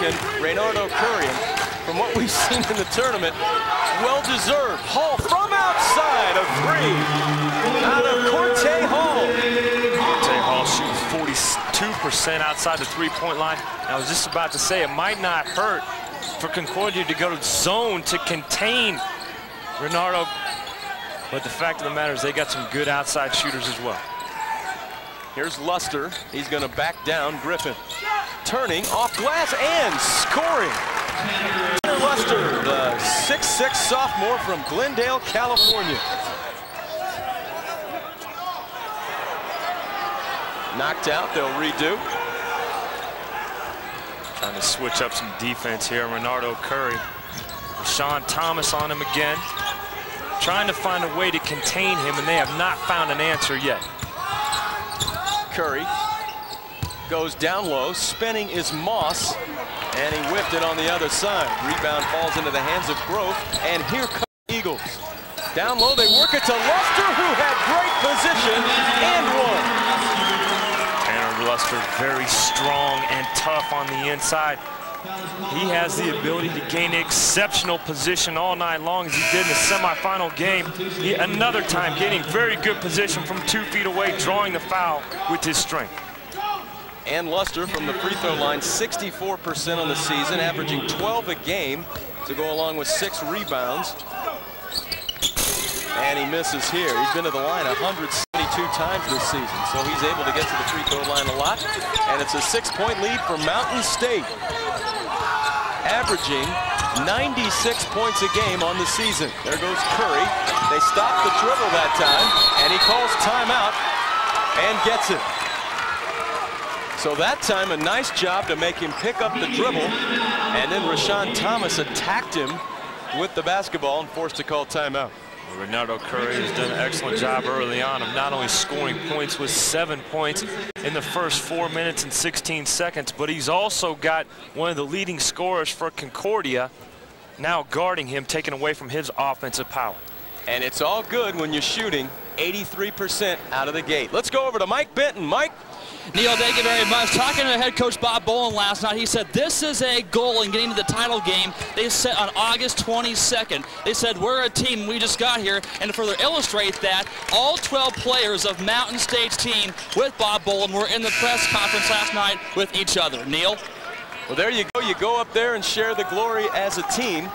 Michigan, Raynardo Curry. From what we've seen in the tournament, well-deserved. Hall from outside, a three out of Corte Hall. Corte Hall shooting 42% outside the three-point line. I was just about to say it might not hurt for Concordia to go to zone to contain Raynardo, but the fact of the matter is they got some good outside shooters as well. Here's Luster. He's going to back down Griffin. Turning off glass and scoring. Luster, the 6'6" sophomore from Glendale, California. Knocked out, they'll redo. Trying to switch up some defense here. Raynardo Curry. Sean Thomas on him again. Trying to find a way to contain him, and they have not found an answer yet. Curry goes down low. Spinning is Moss, and he whipped it on the other side. Rebound falls into the hands of Grove, and here come the Eagles. Down low, they work it to Luster, who had great position, and one. Luster very strong and tough on the inside. He has the ability to gain exceptional position all night long, as he did in the semifinal game. Another time getting very good position from 2 feet away, drawing the foul with his strength. And Luster from the free throw line, 64% on the season, averaging 12 a game to go along with 6 rebounds. And he misses here. He's been to the line 172 times this season, so he's able to get to the free throw line a lot. And it's a 6-point lead for Mountain State, averaging 96 points a game on the season. There goes Curry. They stop the dribble that time, and he calls timeout and gets it. So that time, a nice job to make him pick up the dribble, and then Rashawn Thomas attacked him with the basketball and forced to call timeout. Raynardo Curry has done an excellent job early on of not only scoring points with 7 points in the first 4 minutes and 16 seconds, but he's also got one of the leading scorers for Concordia now guarding him, taken away from his offensive power. And it's all good when you're shooting 83% out of the gate. Let's go over to Mike Benton. Mike. Neil, thank you very much. Talking to head coach Bob Bowen last night, he said this is a goal in getting to the title game they set on August 22nd. They said we're a team, we just got here, and to further illustrate that, all 12 players of Mountain State's team with Bob Bowen were in the press conference last night with each other. Neil? Well, there you go. You go up there and share the glory as a team,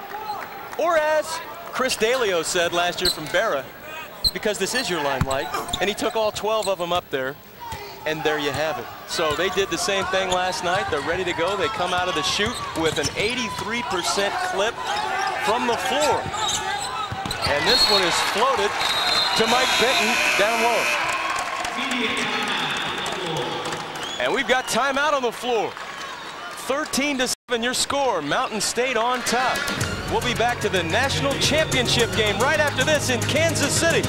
or as Chris Dalio said last year from Barra, because this is your limelight, and he took all 12 of them up there. And there you have it. So they did the same thing last night. They're ready to go. They come out of the chute with an 83% clip from the floor. And this one is floated to Mike Benton down low. And we've got timeout on the floor. 13-7 your score. Mountain State on top. We'll be back to the national championship game right after this in Kansas City.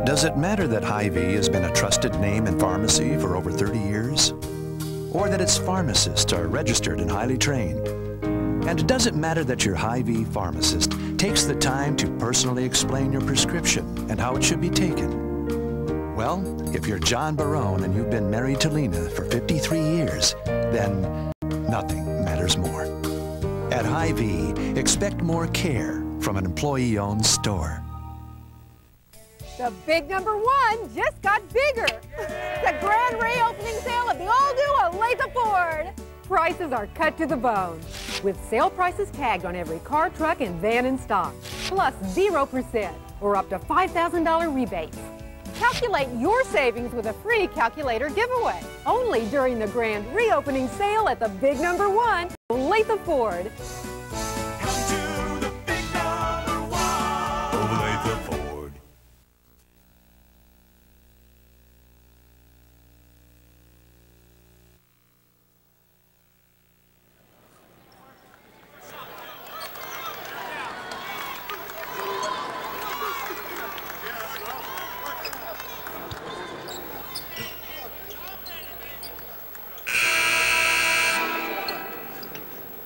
Does it matter that Hy-Vee has been a trusted name in pharmacy for over 30 years? Or that its pharmacists are registered and highly trained? And does it matter that your Hy-Vee pharmacist takes the time to personally explain your prescription and how it should be taken? Well, if you're John Barone and you've been married to Lena for 53 years, then nothing matters more. At Hy-Vee, expect more care from an employee-owned store. The big #1 just got bigger. The grand reopening sale at the all-new Olathe Ford. Prices are cut to the bone, with sale prices tagged on every car, truck, and van in stock, plus 0% or up to $5,000 rebates. Calculate your savings with a free calculator giveaway, only during the grand reopening sale at the big #1 Olathe Ford. Come to the big #1 Olathe Ford.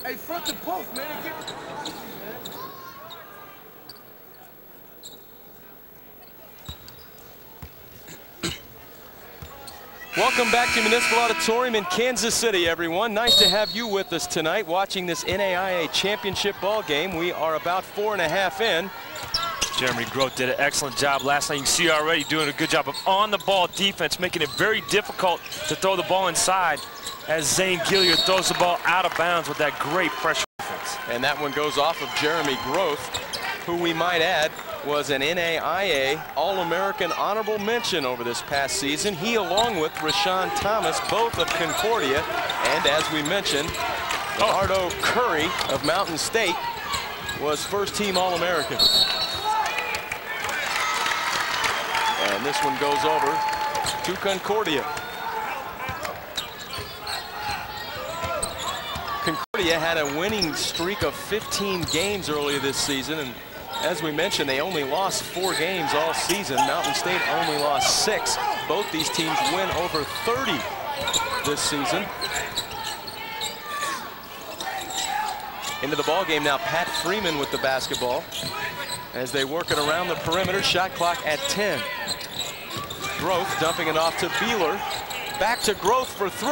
Hey, front the post, man. Welcome back to Municipal Auditorium in Kansas City, everyone. Nice to have you with us tonight watching this NAIA championship ball game. We are about 4.5 in. Jeremy Groth did an excellent job last night. You can see already doing a good job of on-the-ball defense, making it very difficult to throw the ball inside as Zane Gilliard throws the ball out of bounds with that great pressure defense. And that one goes off of Jeremy Groth, who we might add was an NAIA All-American honorable mention over this past season. He, along with Rashawn Thomas, both of Concordia, and as we mentioned, Raynardo Curry of Mountain State was first-team All-American. And this one goes over to Concordia. Concordia had a winning streak of 15 games earlier this season, and as we mentioned, they only lost 4 games all season. Mountain State only lost 6. Both these teams win over 30 this season. Into the ball game now, Pat Freeman with the basketball as they work it around the perimeter. Shot clock at 10. Groth dumping it off to Beeler. Back to Groth for 3.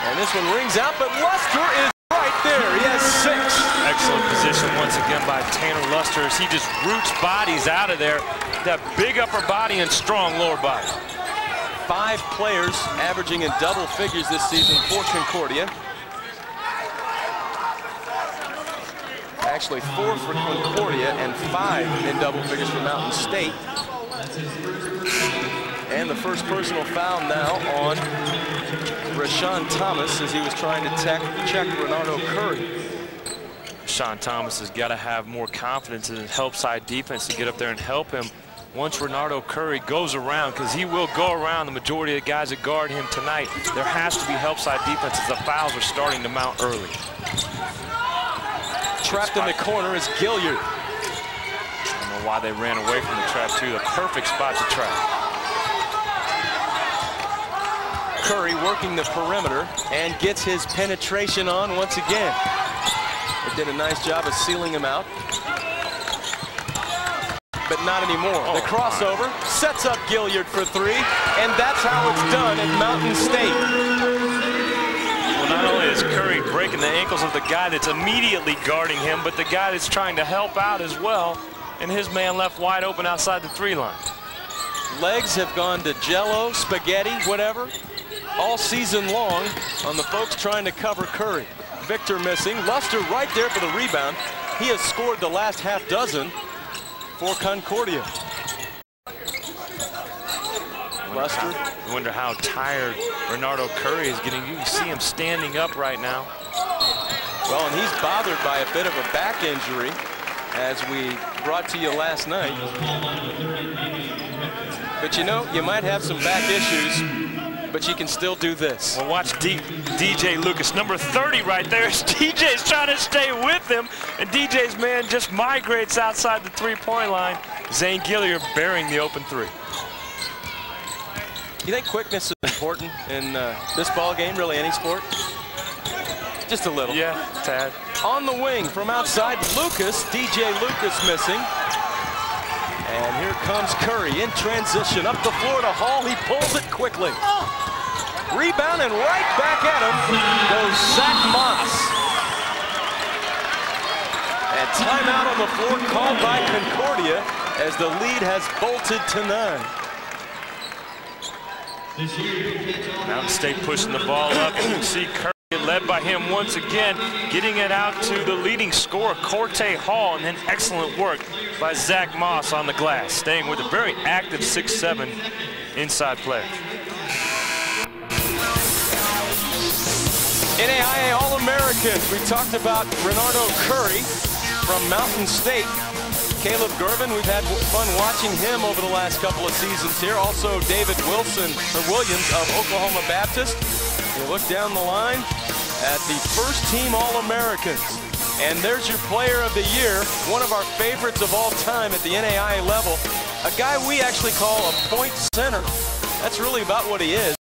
And this one rings out, but Luster is right there. He has 6. Excellent position once again by Tanner Luster as he just roots bodies out of there. That big upper body and strong lower body. 5 players averaging in double figures this season for Concordia. Actually 4 for Concordia and 5 in double figures for Mountain State. And the first personal foul now on Rashawn Thomas as he was trying to check Raynardo Curry. Rashawn Thomas has got to have more confidence in his help side defense to get up there and help him once Raynardo Curry goes around, because he will go around the majority of the guys that guard him tonight. There has to be help side defense as the fouls are starting to mount early. Trapped in the corner is Gilliard. I don't know why they ran away from the trap too. The perfect spot to trap. Curry working the perimeter and gets his penetration on once again. They did a nice job of sealing him out. But not anymore. The crossover sets up Gilliard for 3, and that's how it's done at Mountain State. Well, not only is Curry breaking the ankles of the guy that's immediately guarding him, but the guy that's trying to help out as well, and his man left wide open outside the 3 line. Legs have gone to jello, spaghetti, whatever, all season long on the folks trying to cover Curry. Victor missing. Luster right there for the rebound. He has scored the last half dozen for Concordia. Luster. I wonder how tired Raynardo Curry is getting. You can see him standing up right now. Well, and he's bothered by a bit of a back injury, as we brought to you last night. But you know, you might have some back issues, but you can still do this. Well, watch DJ Lucas, number 30 right there. DJ's trying to stay with him, and DJ's man just migrates outside the 3-point line. Zane Gilliard bearing the open 3. You think quickness is important in this ball game, really any sport? Just a little. Yeah, tad. On the wing from outside, Lucas, DJ Lucas missing. And here comes Curry in transition up the floor to Hall. He pulls it quickly. Rebound and right back at him goes Zach Moss. And timeout on the floor called by Concordia as the lead has bolted to 9. Mountain State pushing the ball up, and you see Curry led by him once again, getting it out to the leading scorer, Corte Hall, and then excellent work by Zach Moss on the glass, staying with a very active 6'7" inside player. NAIA All-Americans. We talked about Raynardo Curry from Mountain State. Caleb Gervin, we've had fun watching him over the last couple of seasons here. Also David Williams of Oklahoma Baptist. You look down the line at the first-team All-Americans. And there's your player of the year, one of our favorites of all time at the NAIA level. A guy we actually call a point center. That's really about what he is.